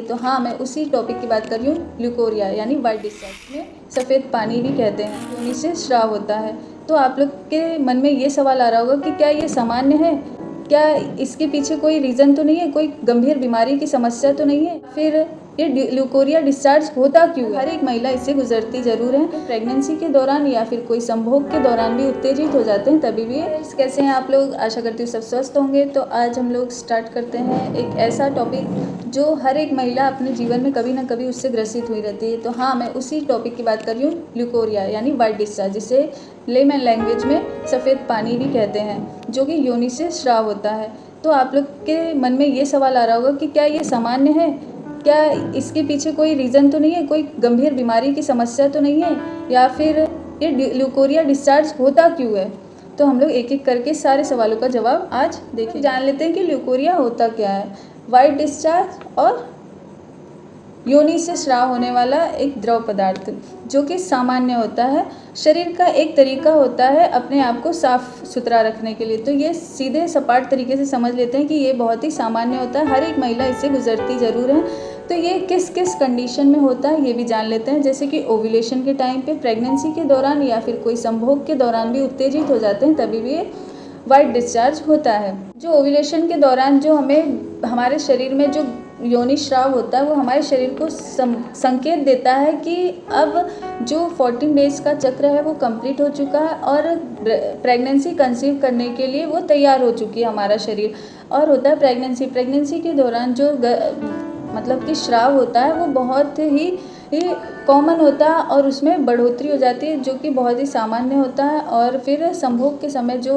तो हाँ, मैं उसी टॉपिक की बात कर रही हूँ, ल्यूकोरिया यानी वाइट डिस्चार्ज में सफ़ेद पानी भी कहते हैं, योनि से स्राव होता है। तो आप लोग के मन में ये सवाल आ रहा होगा कि क्या ये सामान्य है, क्या इसके पीछे कोई रीज़न तो नहीं है, कोई गंभीर बीमारी की समस्या तो नहीं है, फिर ये ल्यूकोरिया डिस्चार्ज होता क्यों है? हर एक महिला इससे गुजरती ज़रूर है। प्रेगनेंसी के दौरान या फिर कोई संभोग के दौरान भी उत्तेजित हो जाते हैं, तभी भी। कैसे हैं आप लोग? आशा करती हूँ सब स्वस्थ होंगे। तो आज हम लोग स्टार्ट करते हैं एक ऐसा टॉपिक जो हर एक महिला अपने जीवन में कभी ना कभी उससे ग्रसित हुई रहती है। तो हाँ, मैं उसी टॉपिक की बात कर रही हूँ, ल्यूकोरिया यानी वाइट डिस्चार्ज, जिसे लेमन लैंग्वेज में सफ़ेद पानी भी कहते हैं, जो कि योनि से स्राव होता है। तो आप लोग के मन में ये सवाल आ रहा होगा कि क्या ये सामान्य है, क्या इसके पीछे कोई रीज़न तो नहीं है, कोई गंभीर बीमारी की समस्या तो नहीं है, या फिर ये ल्यूकोरिया डिस्चार्ज होता क्यों है? तो हम लोग एक एक करके सारे सवालों का जवाब आज देखिए। जान लेते हैं कि ल्यूकोरिया होता क्या है। वाइट डिस्चार्ज और योनि से स्राव होने वाला एक द्रव पदार्थ जो कि सामान्य होता है, शरीर का एक तरीका होता है अपने आप को साफ सुथरा रखने के लिए। तो ये सीधे सपाट तरीके से समझ लेते हैं कि ये बहुत ही सामान्य होता है, हर एक महिला इससे गुजरती ज़रूर है। तो ये किस किस कंडीशन में होता है ये भी जान लेते हैं, जैसे कि ओव्यूलेशन के टाइम पे, प्रेगनेंसी के दौरान या फिर कोई संभोग के दौरान भी उत्तेजित हो जाते हैं, तभी भी वाइट डिस्चार्ज होता है। जो ओव्यूलेशन के दौरान जो हमें हमारे शरीर में जो योनि स्राव होता है, वो हमारे शरीर को संकेत देता है कि अब जो 14 डेज़ का चक्र है वो कंप्लीट हो चुका है और प्रेगनेंसी कंसीव करने के लिए वो तैयार हो चुकी है हमारा शरीर। और होता है प्रेगनेंसी के दौरान जो मतलब कि स्राव होता है वो बहुत ही कॉमन होता है और उसमें बढ़ोतरी हो जाती है, जो कि बहुत ही सामान्य होता है। और फिर संभोग के समय जो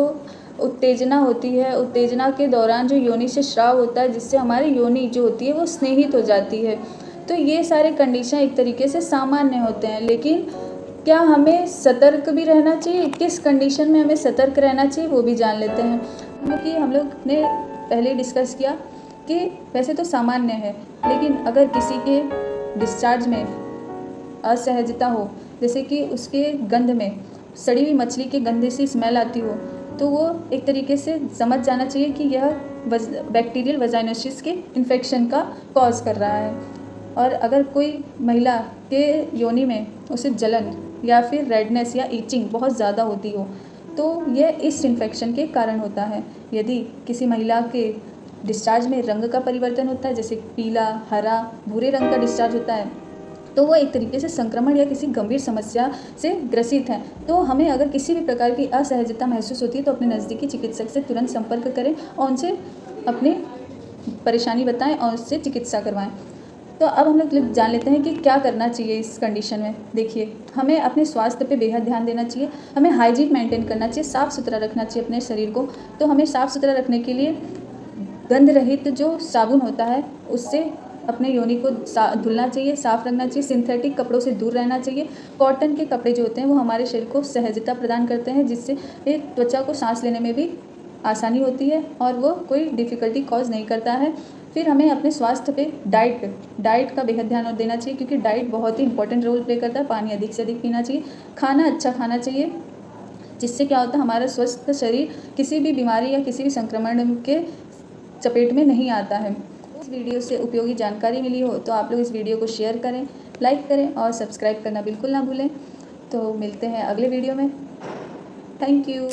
उत्तेजना होती है, उत्तेजना के दौरान जो योनि से स्राव होता है, जिससे हमारी योनि जो होती है वो स्नेहित हो जाती है। तो ये सारे कंडीशन एक तरीके से सामान्य होते हैं, लेकिन क्या हमें सतर्क भी रहना चाहिए, किस कंडीशन में हमें सतर्क रहना चाहिए वो भी जान लेते हैं। क्योंकि हम लोग ने पहले डिस्कस किया कि वैसे तो सामान्य है, लेकिन अगर किसी के डिस्चार्ज में असहजता हो, जैसे कि उसके गंध में सड़ी हुई मछली के गंदे से स्मेल आती हो, तो वो एक तरीके से समझ जाना चाहिए कि यह बैक्टीरियल वजाइनोसिस के इन्फेक्शन का कॉज कर रहा है। और अगर कोई महिला के योनि में उसे जलन या फिर रेडनेस या ईचिंग बहुत ज़्यादा होती हो, तो यह इस इन्फेक्शन के कारण होता है। यदि किसी महिला के डिस्चार्ज में रंग का परिवर्तन होता है, जैसे पीला, हरा, भूरे रंग का डिस्चार्ज होता है, तो वो एक तरीके से संक्रमण या किसी गंभीर समस्या से ग्रसित हैं। तो हमें अगर किसी भी प्रकार की असहजता महसूस होती है तो अपने नज़दीकी चिकित्सक से तुरंत संपर्क करें और उनसे अपनी परेशानी बताएं और उससे चिकित्सा करवाएं। तो अब हम लोग जान लेते हैं कि क्या करना चाहिए इस कंडीशन में। देखिए, हमें अपने स्वास्थ्य पे बेहद ध्यान देना चाहिए, हमें हाइजीन मेंटेन करना चाहिए, साफ़ सुथरा रखना चाहिए अपने शरीर को। तो हमें साफ़ सुथरा रखने के लिए गंध रहित जो साबुन होता है उससे अपने योनि को धुलना चाहिए, साफ़ रखना चाहिए। सिंथेटिक कपड़ों से दूर रहना चाहिए। कॉटन के कपड़े जो होते हैं वो हमारे शरीर को सहजता प्रदान करते हैं, जिससे एक त्वचा को सांस लेने में भी आसानी होती है और वो कोई डिफ़िकल्टी कॉज नहीं करता है। फिर हमें अपने स्वास्थ्य पे डाइट का बेहद ध्यान देना चाहिए, क्योंकि डाइट बहुत ही इंपॉर्टेंट रोल प्ले करता है। पानी अधिक से अधिक पीना चाहिए, खाना अच्छा खाना चाहिए, जिससे क्या होता है हमारा स्वस्थ शरीर किसी भी बीमारी या किसी भी संक्रमण के चपेट में नहीं आता है। इस वीडियो से उपयोगी जानकारी मिली हो तो आप लोग इस वीडियो को शेयर करें, लाइक करें और सब्सक्राइब करना बिल्कुल ना भूलें। तो मिलते हैं अगले वीडियो में। Thank you.